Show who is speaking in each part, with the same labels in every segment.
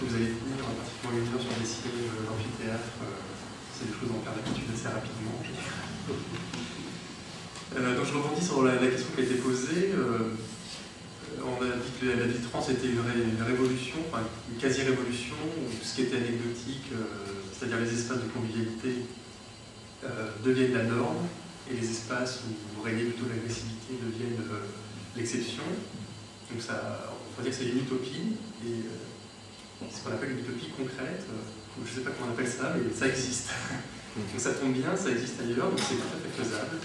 Speaker 1: que vous allez tenir pratiquement 1 heure sur des sièges d'amphithéâtre. C'est des choses dont on perd l'habitude assez rapidement. Donc je rebondis sur la question qui a été posée. On a dit que la vie trans était une révolution, enfin une quasi-révolution, où ce qui était anecdotique, c'est-à-dire les espaces de convivialité, deviennent la norme, et les espaces où régnait plutôt l'agressivité deviennent l'exception. Donc ça, on va dire que c'est une utopie, et c'est ce qu'on appelle une utopie concrète, je ne sais pas comment on appelle ça, mais ça existe. Donc ça tombe bien, ça existe ailleurs, donc c'est tout à fait faisable.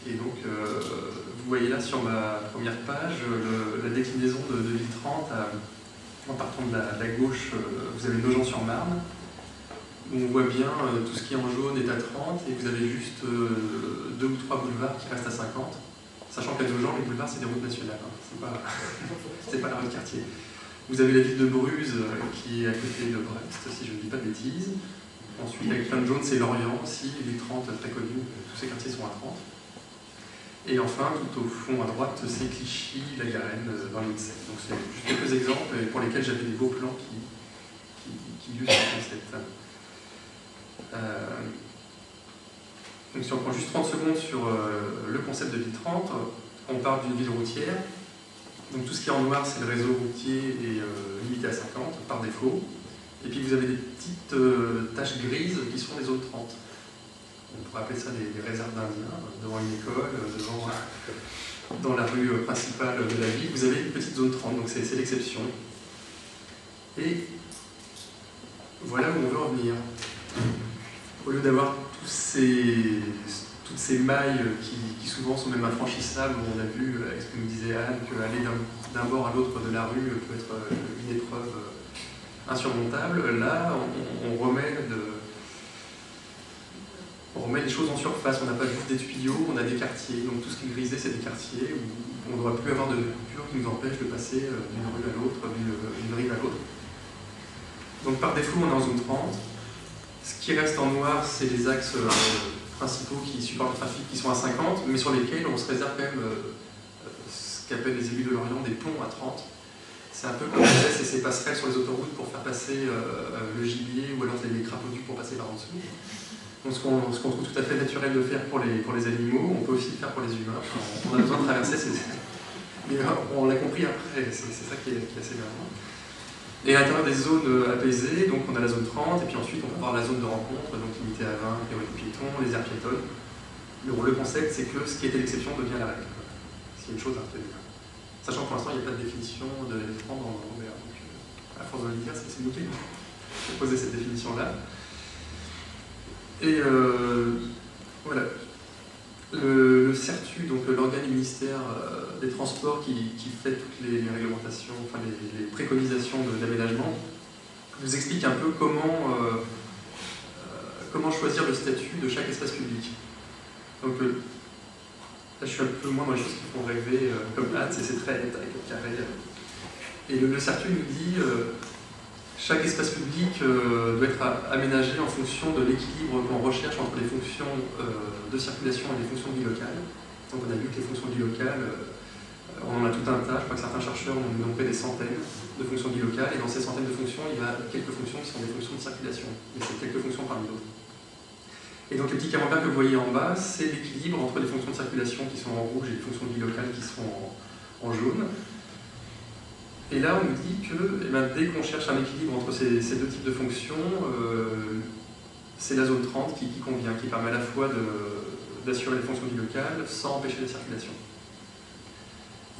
Speaker 1: Et donc, vous voyez là sur ma première page la déclinaison de Ville 30 en partant de la gauche, vous avez Nogent-sur-Marne, où on voit bien tout ce qui est en jaune est à 30, et vous avez juste 2 ou 3 boulevards qui restent à 50, sachant qu'à Nogent, les boulevards, c'est des routes nationales, hein. C'est pas la rue de quartier. Vous avez la ville de Bruz qui est à côté de Brest, si je ne dis pas de bêtises. Ensuite, avec plein de jaune, c'est Lorient aussi, ville 30 très connue, tous ces quartiers sont à 30. Et enfin, tout au fond à droite, c'est Clichy, la Garenne, dans l'Insee. Donc c'est juste quelques exemples pour lesquels j'avais des beaux plans qui illustrent le concept. Donc si on prend juste 30 secondes sur le concept de ville 30, on parle d'une ville routière. Donc tout ce qui est en noir, c'est le réseau routier et limité à 50 par défaut. Et puis vous avez des petites taches grises qui sont les zones 30. On pourrait appeler ça des réserves d'Indiens, devant une école, dans la rue principale de la ville. Vous avez une petite zone 30, donc c'est l'exception. Et voilà où on veut en venir. Au lieu d'avoir toutes ces mailles qui souvent sont même infranchissables, on a vu, avec ce que nous disait Anne, qu'aller d'un bord à l'autre de la rue peut être une épreuve insurmontable, là on remet les choses en surface. On n'a pas juste des tuyaux, on a des quartiers. Donc tout ce qui est grisé, c'est des quartiers où on ne doit plus avoir de coupure qui nous empêche de passer d'une rue à l'autre, d'une rive à l'autre. Donc par défaut, on est en zone 30. Ce qui reste en noir, c'est les axes principaux qui supportent le trafic, qui sont à 50, mais sur lesquels on se réserve quand même ce qu'appellent les élus de Lorient des ponts à 30. C'est un peu comme on laisse ces passerelles sur les autoroutes pour faire passer le gibier ou alors les crapauds pour passer par en dessous. Donc ce qu'on trouve tout à fait naturel de faire pour les animaux, on peut aussi le faire pour les humains. On a besoin de traverser mais on l'a compris après, c'est ça qui est assez énervant. Et à l'intérieur des zones apaisées, donc on a la zone 30, et puis ensuite on va avoir la zone de rencontre, donc limitée à 20, priorité piétons, les aires piétonnes. Le concept, c'est que ce qui était l'exception devient la règle. C'est une chose à retenir. Sachant que pour l'instant, il n'y a pas de définition de l'éléphant dans Robert. Donc, à force de le dire, c'est nous qui avons posé cette définition-là. Et voilà. Le CERTU, donc l'organe du ministère des Transports qui fait toutes les réglementations, enfin les préconisations d'aménagement, vous explique un peu comment choisir le statut de chaque espace public. Donc là, je suis un peu moins dans les choses qui font rêver, comme Anne, c'est très carré. Et le CERTU nous dit chaque espace public doit être aménagé en fonction de l'équilibre qu'on recherche entre les fonctions de circulation et les fonctions de vie locale. Donc on a vu que les fonctions de vie locale, on en a tout un tas, je crois que certains chercheurs ont dénombré des centaines de fonctions de vie locale, et dans ces centaines de fonctions, il y a quelques fonctions qui sont des fonctions de circulation, mais c'est quelques fonctions parmi d'autres. Et donc les petits camemberts que vous voyez en bas, c'est l'équilibre entre les fonctions de circulation qui sont en rouge et les fonctions de vie locale qui sont en jaune. Et là, on nous dit que dès qu'on cherche un équilibre entre ces deux types de fonctions, c'est la zone 30 qui convient, qui permet à la fois d'assurer les fonctions de vie locale sans empêcher la circulation.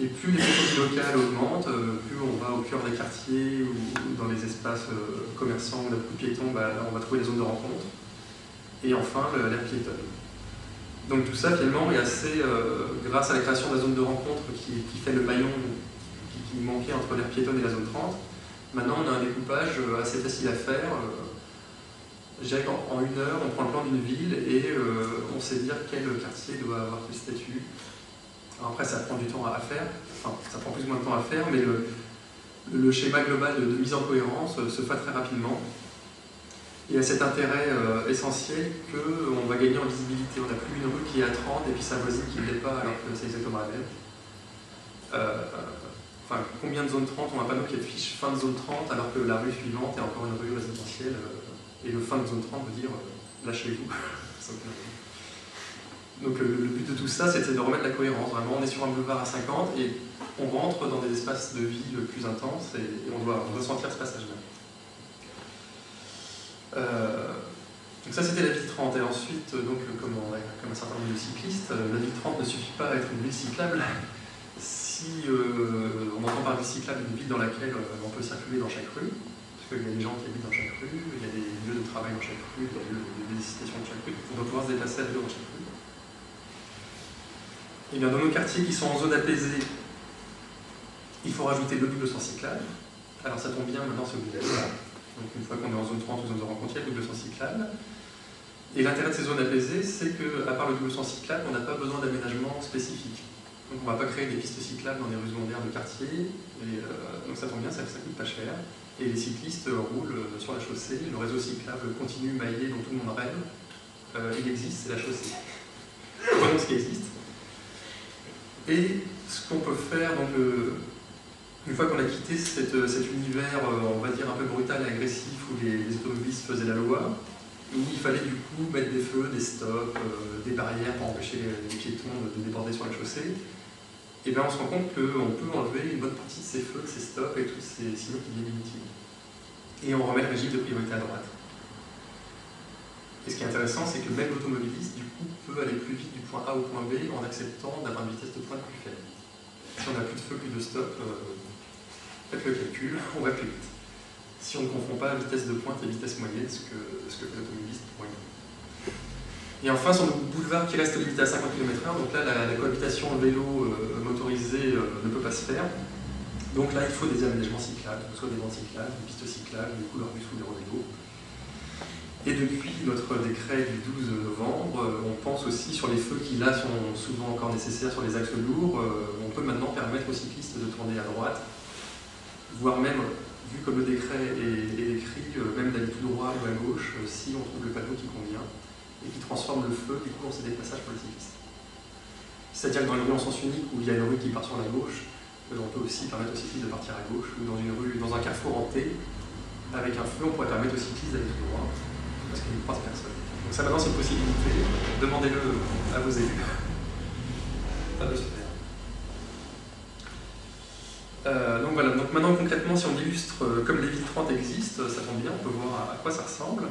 Speaker 1: Et plus les fonctions de vie locale augmentent, plus on va au cœur des quartiers ou dans les espaces commerçants où on a beaucoup de piétons, on va trouver les zones de rencontre. Et enfin, l'aire piétonne. Donc tout ça, finalement, est assez, grâce à la création de la zone de rencontre qui fait le maillon qui manquait entre l'aire piétonne et la zone 30, maintenant on a un découpage assez facile à faire. Je dirais qu'en 1 heure, on prend le plan d'une ville et on sait dire quel quartier doit avoir quel statut. Alors après, ça prend du temps à faire, enfin, ça prend plus ou moins de temps à faire, mais le schéma global de mise en cohérence se fait très rapidement. Il y a cet intérêt essentiel qu'on va gagner en visibilité. On n'a plus une rue qui est à 30 et puis sa voisine qui ne l'est pas alors que c'est exactement la même. enfin, combien de zones 30 ont un panneau qui affiche fin de zone 30 alors que la rue suivante est encore une rue résidentielle et le fin de zone 30 veut dire lâchez-vous. Donc le but de tout ça, c'était de remettre la cohérence. Vraiment, on est sur un boulevard à 50 et on rentre dans des espaces de vie plus intenses et on doit ressentir ce passage-là. Donc ça, c'était la ville 30. Et ensuite, donc, comme un certain nombre de cyclistes, la ville 30 ne suffit pas à être une ville cyclable. Si on entend par ville cyclable une ville dans laquelle on peut circuler dans chaque rue, parce qu'il y a des gens qui habitent dans chaque rue, il y a des lieux de travail dans chaque rue, il y a des lieux de visitation dans chaque rue, on doit pouvoir se déplacer à vélo dans chaque rue. Et bien, dans nos quartiers qui sont en zone apaisée, il faut rajouter le double sens cyclable. Alors ça tombe bien, maintenant c'est obligatoire. Donc une fois qu'on est en zone 30 ou zone de rencontre, il y a le double sens cyclable. Et l'intérêt de ces zones apaisées, c'est qu'à part le double sens cyclable, on n'a pas besoin d'aménagement spécifique. Donc on ne va pas créer des pistes cyclables dans les rues secondaires de quartier. Et, donc ça tombe bien, ça coûte pas cher. Et les cyclistes roulent sur la chaussée. Le réseau cyclable continu, maillé, dont tout le monde rêve. Il existe, c'est la chaussée. Voyons ce qui existe. Et ce qu'on peut faire, donc, une fois qu'on a quitté cet univers, on va dire, un peu brutal et agressif, où les automobilistes faisaient la loi, où il fallait du coup mettre des feux, des stops, des barrières pour empêcher les piétons de déborder sur la chaussée, et bien on se rend compte qu'on peut enlever une bonne partie de ces feux, de ces stops et tous ces signaux qui deviennent inutiles. Et on remet le régime de priorité à droite. Et ce qui est intéressant, c'est que même l'automobiliste, du coup, peut aller plus vite du point A au point B en acceptant d'avoir une vitesse de pointe plus faible. Si on n'a plus de feu, plus de stop, faites le calcul, on va plus vite. Si on ne confond pas vitesse de pointe et vitesse moyenne, ce que fait l'automobiliste pour une. Et enfin, sur nos boulevards qui restent limités à 50 km/h, donc là, la cohabitation vélo motorisé ne peut pas se faire. Donc là, il faut des aménagements cyclables, que ce soit des bandes cyclables, des pistes cyclables, des couleurs bus ou des rodéos. Et depuis notre décret du 12 novembre, on pense aussi sur les feux qui là sont souvent encore nécessaires sur les axes lourds. On peut maintenant permettre aux cyclistes de tourner à droite, voire même, vu comme le décret est écrit, même d'aller tout droit ou à gauche, si on trouve le panneau qui convient et qui transforme le feu du coup en CD de passage pour les cyclistes. C'est-à-dire que dans les rues en sens unique où il y a une rue qui part sur la gauche, on peut aussi permettre aux cyclistes de partir à gauche, ou dans une rue, dans un carrefour hanté, avec un feu, on pourrait permettre aux cyclistes d'aller tout droit. Parce qu'il y a 3 personnes. Donc ça maintenant c'est une possibilité, demandez-le à vos élus. Ça peut se faire. Donc voilà, donc maintenant concrètement si on illustre comme les villes 30 existent, ça tombe bien, on peut voir à quoi ça ressemble.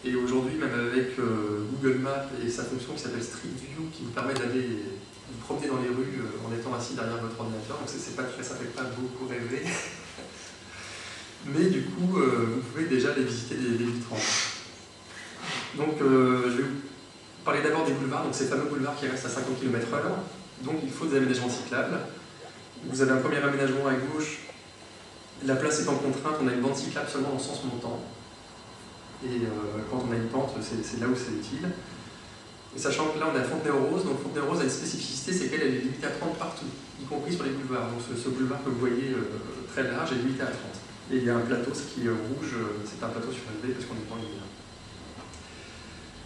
Speaker 1: Et aujourd'hui même avec Google Maps et sa fonction qui s'appelle Street View qui vous permet d'aller vous promener dans les rues en étant assis derrière votre ordinateur, donc ça fait pas beaucoup rêver. Mais du coup vous pouvez déjà aller visiter des villes 30. Donc je vais vous parler d'abord des boulevards, donc ces fameux boulevards qui restent à 50 km/h. Donc il faut des aménagements cyclables. Vous avez un premier aménagement à gauche, la place étant contrainte, on a une bande cyclable seulement dans le sens montant. Et quand on a une pente, c'est là où c'est utile. Et sachant que là on est à Fontenay-aux-Roses, donc Fontenay-aux-Roses a une spécificité, c'est qu'elle est limitée à 30 partout, y compris sur les boulevards. Donc ce boulevard que vous voyez très large est limité à 30. Et il y a un plateau, ce qui est rouge, c'est un plateau surélevé parce qu'on est en lumière.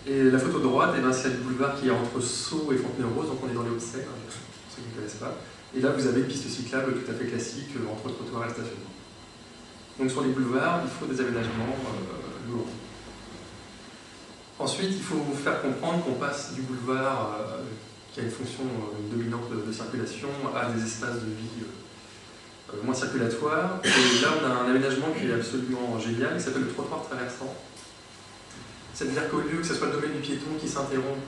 Speaker 1: Et la photo de droite, c'est le boulevard qui est entre Sceaux et Fontenay-aux-Roses, donc on est dans les Hauts-de-Seine, pour ceux qui ne connaissent pas. Et là, vous avez une piste cyclable tout à fait classique entre le trottoir et le stationnement. Donc sur les boulevards, il faut des aménagements lourds. Ensuite, il faut vous faire comprendre qu'on passe du boulevard qui a une fonction dominante de circulation à des espaces de vie moins circulatoires. Et là, on a un aménagement qui est absolument génial, qui s'appelle le trottoir traversant. C'est-à-dire qu'au lieu que ce soit le domaine du piéton qui s'interrompt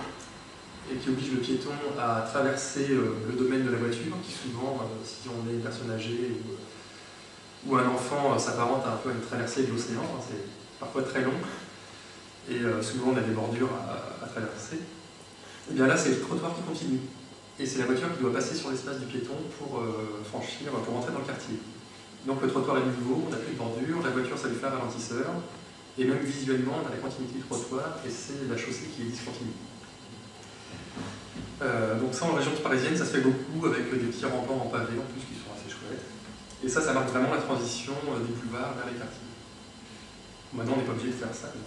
Speaker 1: et qui oblige le piéton à traverser le domaine de la voiture, qui souvent, si on est une personne âgée ou un enfant, s'apparente un peu à une traversée de l'océan, c'est parfois très long, et souvent on a des bordures à traverser, et bien là c'est le trottoir qui continue. Et c'est la voiture qui doit passer sur l'espace du piéton pour franchir, pour entrer dans le quartier. Donc le trottoir est nouveau, on n'a plus de bordure, la voiture ça lui fait un ralentisseur, et même visuellement, on a la continuité du trottoir et c'est la chaussée qui est discontinue. Donc ça, en région parisienne, ça se fait beaucoup avec des petits remparts en pavé en plus qui sont assez chouettes. Et ça marque vraiment la transition des boulevards vers les quartiers. Maintenant, on n'est pas obligé de faire ça, mais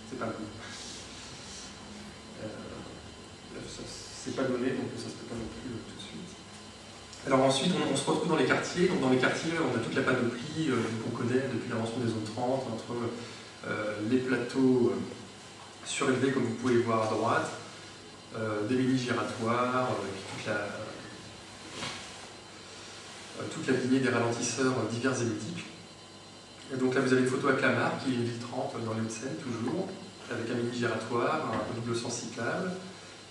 Speaker 1: c'est pas bon. Ça c'est pas donné, donc ça se peut pas non plus tout de suite. Alors ensuite, on se retrouve dans les quartiers. Donc dans les quartiers, on a toute la panoplie qu'on connaît depuis l'invention des zones 30, entre les plateaux surélevés, comme vous pouvez voir à droite, des lignes giratoires, toute la lignée des ralentisseurs divers et multiples. Et donc là, vous avez une photo à Clamart, qui est une ville 30 dans les Hauts-de-Seine, toujours, avec un mini giratoire, un double sens cyclable.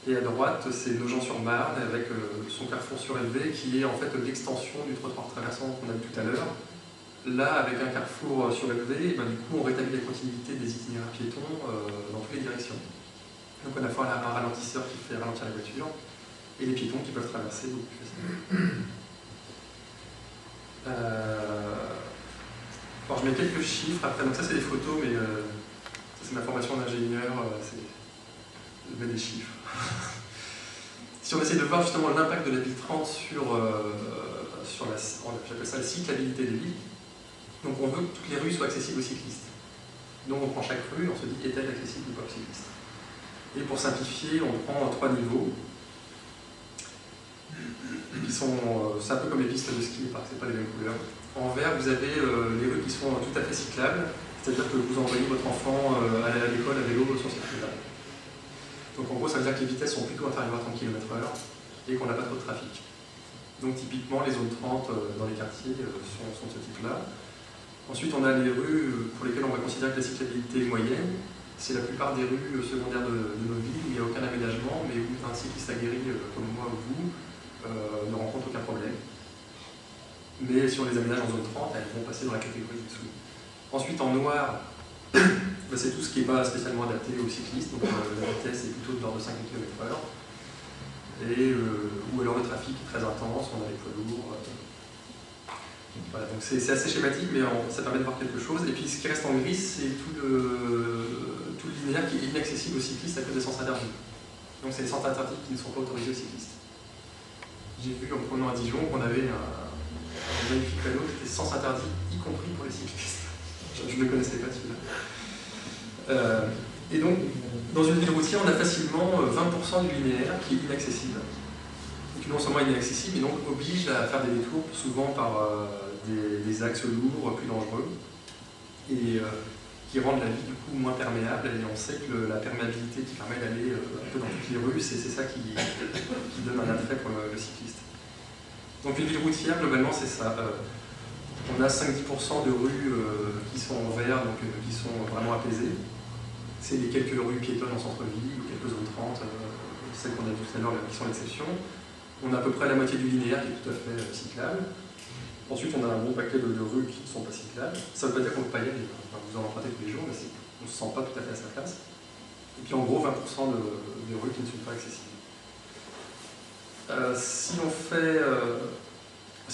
Speaker 1: Et à droite, c'est Nogent-sur-Marne, avec son carrefour surélevé, qui est en fait l'extension du trottoir traversant qu'on a vu tout à l'heure. Là, avec un carrefour surélevé, du coup, on rétablit la continuité des itinéraires piétons dans toutes les directions. Donc on a à la fois un ralentisseur qui fait ralentir la voiture, et les piétons qui peuvent traverser beaucoup plus facilement. Alors je mets quelques chiffres après, donc ça c'est des photos, mais ça c'est ma formation d'ingénieur, je mets des chiffres. Si on essaie de voir justement l'impact de la ville 30 sur j'appelle ça la cyclabilité des villes, donc on veut que toutes les rues soient accessibles aux cyclistes. Donc on prend chaque rue, on se dit est-elle accessible ou pas aux cyclistes. Et pour simplifier, on prend 3 niveaux. C'est un peu comme les pistes de ski, parce que ce n'est pas les mêmes couleurs. En vert, vous avez les rues qui sont tout à fait cyclables, c'est-à-dire que vous envoyez votre enfant aller à l'école à vélo sur cette rue-là. Donc en gros, ça veut dire que les vitesses sont plutôt inférieures à 30 km/h et qu'on n'a pas trop de trafic. Donc typiquement, les zones 30 dans les quartiers sont de ce type-là. Ensuite, on a les rues pour lesquelles on va considérer que la cyclabilité est moyenne. C'est la plupart des rues secondaires de nos villes où il n'y a aucun aménagement, mais où un cycliste aguerri comme moi ou vous ne rencontre aucun problème. Mais si on les aménage en zone 30, elles vont passer dans la catégorie dessous. Ensuite, en noir, c'est tout ce qui n'est pas spécialement adapté aux cyclistes, donc la vitesse est plutôt de l'ordre de 50 km/h. Et où alors le trafic est très intense, on a les poids lourds. Voilà, donc c'est assez schématique, mais ça permet de voir quelque chose. Et puis ce qui reste en gris, c'est tout le linéaire qui est inaccessible aux cyclistes à cause des sens interdits. Donc c'est les sens interdits qui ne sont pas autorisés aux cyclistes. J'ai vu en prenant à Dijon qu'on avait un magnifique panneau qui était sens interdit, y compris pour les cyclistes. Je ne le connaissais pas celui-là. Et donc, dans une ville routière, on a facilement 20% du linéaire qui est inaccessible. Et qui non seulement est inaccessible, mais donc oblige à faire des détours, souvent par des axes lourds, plus dangereux, et qui rendent la vie du coup moins perméable. Et on sait que la perméabilité qui permet d'aller un peu dans toutes les rues, c'est ça qui donne un attrait pour le cycliste. Donc une ville routière, globalement, c'est ça. On a 5-10% de rues qui sont en vert, donc qui sont vraiment apaisées. C'est les quelques rues piétonnes en centre-ville, ou quelques zones 30, celles qu'on a vues tout à l'heure, qui sont l'exception. On a à peu près la moitié du linéaire qui est tout à fait cyclable. Ensuite, on a un bon paquet de rues qui ne sont pas cyclables. Ça ne veut pas dire qu'on ne peut pas y aller. Enfin, vous en empruntez tous les jours, mais on ne se sent pas tout à fait à sa place. Et puis en gros, 20% de rues qui ne sont pas accessibles. Si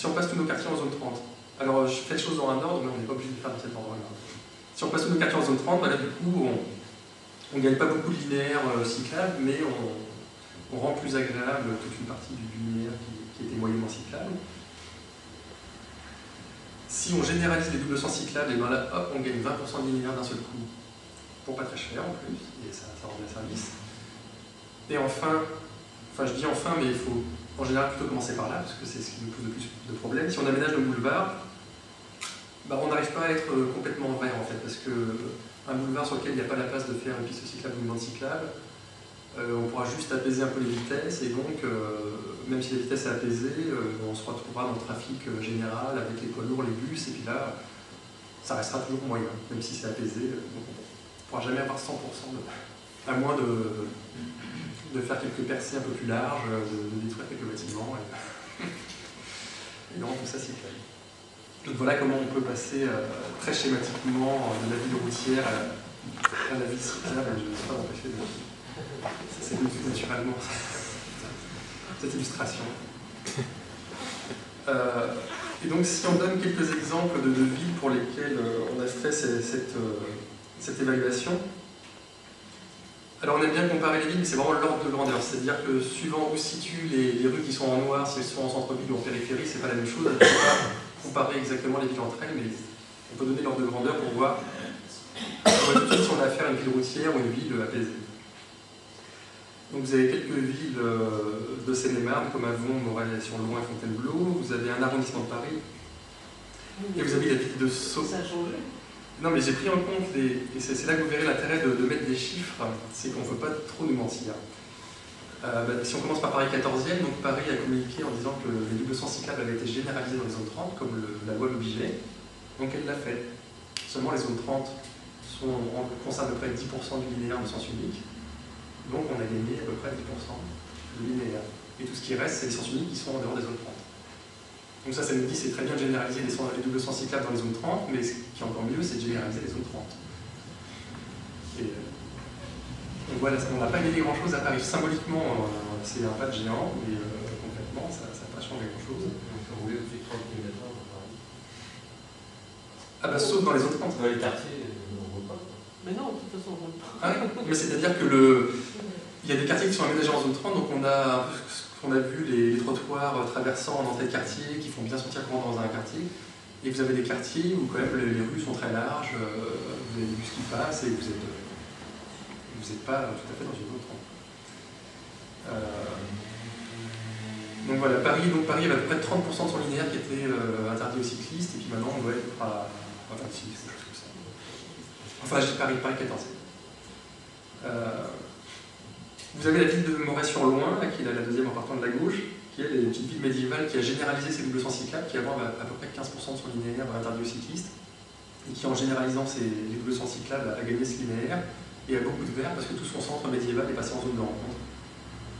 Speaker 1: on passe tous nos quartiers en zone 30, alors je fais les choses dans un ordre, mais on n'est pas obligé de faire dans cet ordre-là. Si on passe tous nos quartiers en zone 30, là, du coup, on ne gagne pas beaucoup de linéaire cyclable, mais on rend plus agréable toute une partie du linéaire qui était moyennement cyclable. Si on généralise les doubles sens cyclables, et bien là, hop, on gagne 20% de linéaire d'un seul coup, pour pas très cher en plus, et ça rend bien service. Et enfin, je dis enfin, mais il faut en général plutôt commencer par là, parce que c'est ce qui nous pose le plus de problèmes. Si on aménage le boulevard, on n'arrive pas à être complètement vert en fait, parce qu'un boulevard sur lequel il n'y a pas la place de faire une piste cyclable ou une bande cyclable, on pourra juste apaiser un peu les vitesses, et donc, même si la vitesse est apaisée, on se retrouvera dans le trafic général avec les poids lourds, les bus, et puis là, ça restera toujours moyen, même si c'est apaisé. Donc on ne pourra jamais avoir 100%, à moins de faire quelques percées un peu plus larges, de détruire quelques bâtiments. Et donc tout ça, c'est fait. Donc voilà comment on peut passer très schématiquement de la ville routière à la ville cyclable. Je ne sais pas m'empêcher de... Ça s'est venu tout naturellement, cette illustration. Et donc si on donne quelques exemples de villes pour lesquelles on a fait cette évaluation, alors on aime bien comparer les villes, mais c'est vraiment l'ordre de grandeur. C'est-à-dire que suivant où se situent les rues qui sont en noir, si elles sont en centre-ville ou en périphérie, c'est pas la même chose. On ne peut pas comparer exactement les villes entre elles, mais on peut donner l'ordre de grandeur pour voir si on a affaire à une ville routière ou une ville apaisée. Donc vous avez quelques villes de Seine-et-Marne, comme Avon, Morel-sur-Loing et Fontainebleau. Vous avez un arrondissement de Paris. Et vous avez la ville de Sceaux.
Speaker 2: Ça a changé.
Speaker 1: Non, mais j'ai pris en compte, et c'est là que vous verrez l'intérêt de mettre des chiffres, c'est qu'on ne veut pas trop nous mentir. Si on commence par Paris 14e, donc Paris a communiqué en disant que les doubles sens cyclables avaient été généralisés dans les zones 30, comme la loi l'obligeait. Donc elle l'a fait. Seulement les zones 30 concernent à peu près 10% du linéaire de sens unique. Donc on a gagné à peu près 10% de linéaire. Et tout ce qui reste, c'est les sens uniques qui sont en dehors des zones 30. Donc ça nous dit c'est très bien de généraliser les doubles sens cyclables dans les zones 30, mais ce qui est encore mieux, c'est de généraliser les zones 30. Et donc voilà, on n'a pas gagné grand-chose à Paris. Symboliquement, c'est un pas de géant, mais concrètement, ça n'a pas changé grand-chose.
Speaker 3: On peut rouler au-dessus de 30 km/h dans Paris.
Speaker 1: Ah bah sauf dans les zones 30.
Speaker 3: Dans les quartiers, on ne roule pas.
Speaker 2: Mais non, de toute façon, on ne roule pas.
Speaker 1: Ah oui, mais c'est-à-dire que il y a des quartiers qui sont aménagés en zone 30, donc on a vu les trottoirs traversant en entrée de quartier qui font bien sortir courant dans un quartier. Et vous avez des quartiers où quand même les rues sont très larges, vous avez des bus qui passent et vous n'êtes pas tout à fait dans une zone 30. Donc voilà, Paris avait à peu près 30% de son linéaire qui était interdit aux cyclistes, et puis maintenant on doit être à 26, quelque chose comme ça. Enfin, j'ai Paris 14. Vous avez la ville de Moret-sur-Loing, qui est la deuxième en partant de la gauche, qui est une petite ville médiévale qui a généralisé ses doubles sens cyclables, qui avant avait à peu près 15% de son linéaire interdit aux cyclistes, et qui en généralisant les doubles sens cyclables a gagné ce linéaire, et a beaucoup de verre parce que tout son centre médiéval est passé en zone de rencontre.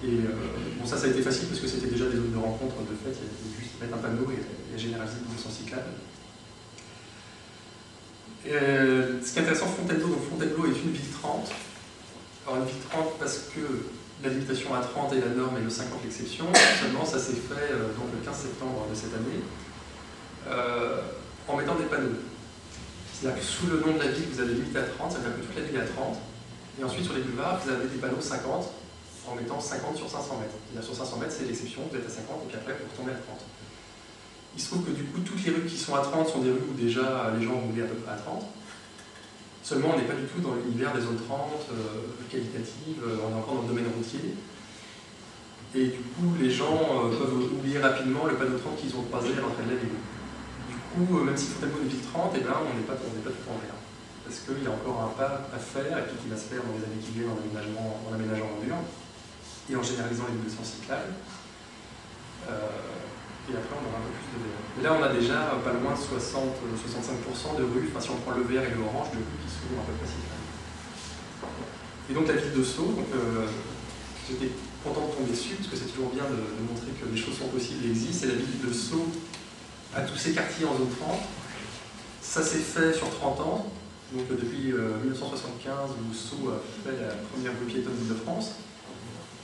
Speaker 1: Et bon, ça a été facile parce que c'était déjà des zones de rencontre de fait, il y avait juste mettre un panneau et généraliser les doubles sens cyclables. Ce qui est intéressant, Fontainebleau est une ville 30. Alors une ville 30 parce que la limitation à 30 est la norme et le 50 l'exception. Seulement ça s'est fait donc le 15 septembre de cette année en mettant des panneaux. C'est-à-dire que sous le nom de la ville, vous avez limité à 30, ça veut dire que toute la ville est à 30. Et ensuite sur les boulevards, vous avez des panneaux 50 en mettant 50 sur 500 mètres. C'est-à-dire sur 500 mètres, c'est l'exception, vous êtes à 50 et puis après vous retombez à 30. Il se trouve que du coup, toutes les rues qui sont à 30 sont des rues où déjà les gens roulaient à peu près à 30. Seulement, on n'est pas du tout dans l'univers des zones 30, qualitatives, on est encore dans le domaine routier. Et du coup, les gens peuvent oublier rapidement le panneau 30 qu'ils ont croisé à l'entrée de la ville. Du coup, même si Fontainebleau est une ville 30, eh ben, on n'est pas tout en vert. Parce qu'il y a encore un pas à faire, et puis qui va se faire dans les années qui viennent en aménageant en mur, et en généralisant les doubles sens cyclables. Et après, on aura un peu plus de vert. Mais là, on a déjà pas loin de 65% de rues, enfin si on prend le vert et le orange, de rues qui sont à peu près cyclables. Et donc la ville de Sceaux, j'étais content de tomber dessus, parce que c'est toujours bien de montrer que les choses sont possibles et existent. Et la ville de Sceaux a tous ses quartiers en zone 30. Ça s'est fait sur 30 ans, donc depuis 1975, où Sceaux a fait la première rue piétonne d'Île-de-France.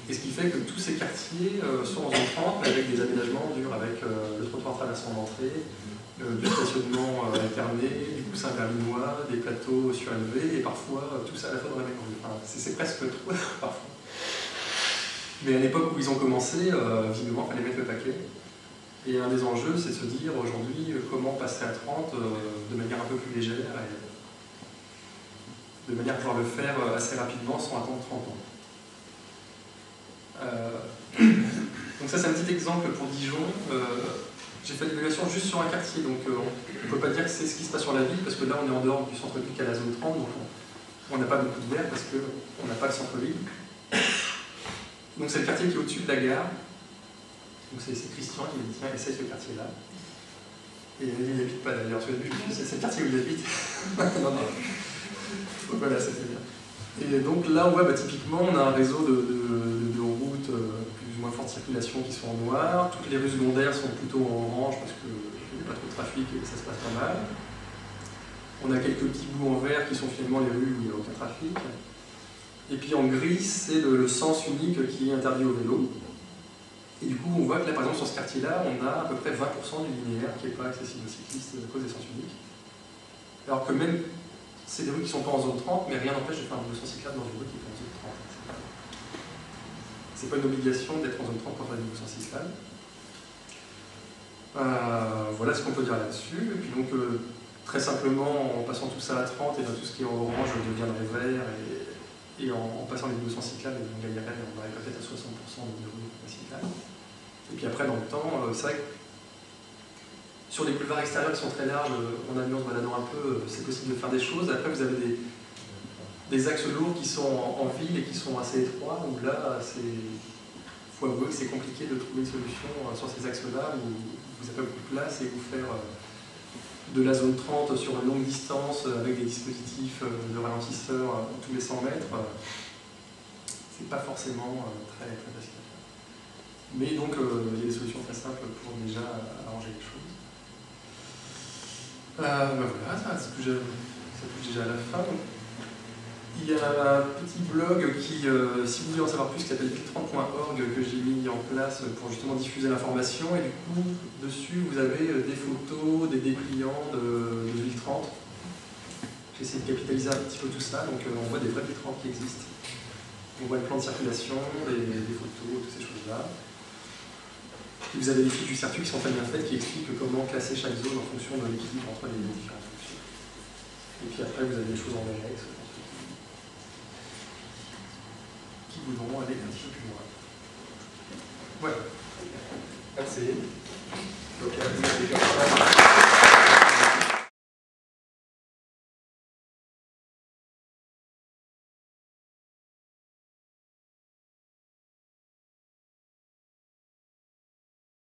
Speaker 1: Et ce qui fait que tous ces quartiers sont en zone 30, mais avec des aménagements durs, avec le trottoir traversant l'entrée, du stationnement alterné, du coussin berlinois, des plateaux surélevés, et parfois tout ça à la fois dans la même rue. Enfin, c'est presque trop parfois. Mais à l'époque où ils ont commencé, visiblement, il fallait mettre le paquet. Et un des enjeux, c'est de se dire aujourd'hui comment passer à 30 de manière un peu plus légère, et de manière à pouvoir le faire assez rapidement sans attendre 30 ans. Donc ça c'est un petit exemple pour Dijon. J'ai fait l'évaluation juste sur un quartier, donc on ne peut pas dire que c'est ce qui se passe sur la ville, parce que là on est en dehors du centre-ville qui est à la zone 30, donc on n'a pas beaucoup de verre parce qu'on n'a pas le centre-ville. Donc c'est le quartier qui est au-dessus de la gare. Donc c'est Christian qui m'a dit tiens, essaye ce quartier-là. Et il n'habite pas d'ailleurs, c'est le quartier où il habite. Non, non. Donc voilà, ça fait bien. Et donc là, on voit typiquement, on a un réseau de routes plus ou moins forte circulation qui sont en noir. Toutes les rues secondaires sont plutôt en orange parce qu'il n'y a pas trop de trafic et ça se passe pas mal. On a quelques petits bouts en vert qui sont finalement les rues où il n'y a aucun trafic. Et puis en gris, c'est le sens unique qui est interdit au vélo. Et du coup, on voit que là, par exemple, sur ce quartier-là, on a à peu près 20% du linéaire qui n'est pas accessible aux cyclistes à cause des sens uniques. Alors que même c'est des rues qui ne sont pas en zone 30, mais rien n'empêche de faire un double sens cyclable dans une rue qui est en zone 30. C'est pas une obligation d'être en zone 30 quand on a un double sens cyclable. Voilà ce qu'on peut dire là-dessus. Et puis donc, très simplement, en passant tout ça à 30, et bien tout ce qui est en orange deviendrait vert, Et en passant les 200 cyclables, on gagnerait, on arriverait peut-être à 60% de route cyclable. Et puis après, dans le temps, c'est vrai que sur les boulevards extérieurs qui sont très larges, en avion, se baladant un peu, c'est possible de faire des choses. Après, vous avez des axes lourds qui sont en ville et qui sont assez étroits, où là, il faut avouer que c'est compliqué de trouver une solution sur ces axes-là, où vous n'avez pas beaucoup de place et vous faire de la zone 30 sur une longue distance avec des dispositifs de ralentisseurs tous les 100 mètres, c'est pas forcément très facile à faire. Mais donc, il y a des solutions très simples pour déjà arranger les choses. Ben voilà, ça touche déjà à la fin. Donc, il y a un petit blog qui, si vous voulez en savoir plus, qui s'appelle ville30.org, que j'ai mis en place pour justement diffuser l'information. Et du coup, dessus, vous avez des photos, des dépliants de Ville30. J'ai essayé de capitaliser un petit peu tout ça, donc on voit des vrais Ville30 qui existent. On voit le plan de circulation, des photos, toutes ces choses-là. Et vous avez des fiches du circuit qui sont très bien faites, qui expliquent comment classer chaque zone en fonction de l'équilibre entre les différentes fonctions. Et puis après, vous avez des choses en annexe qui voudront aller un petit peu plus loin. Voilà. Merci. Donc,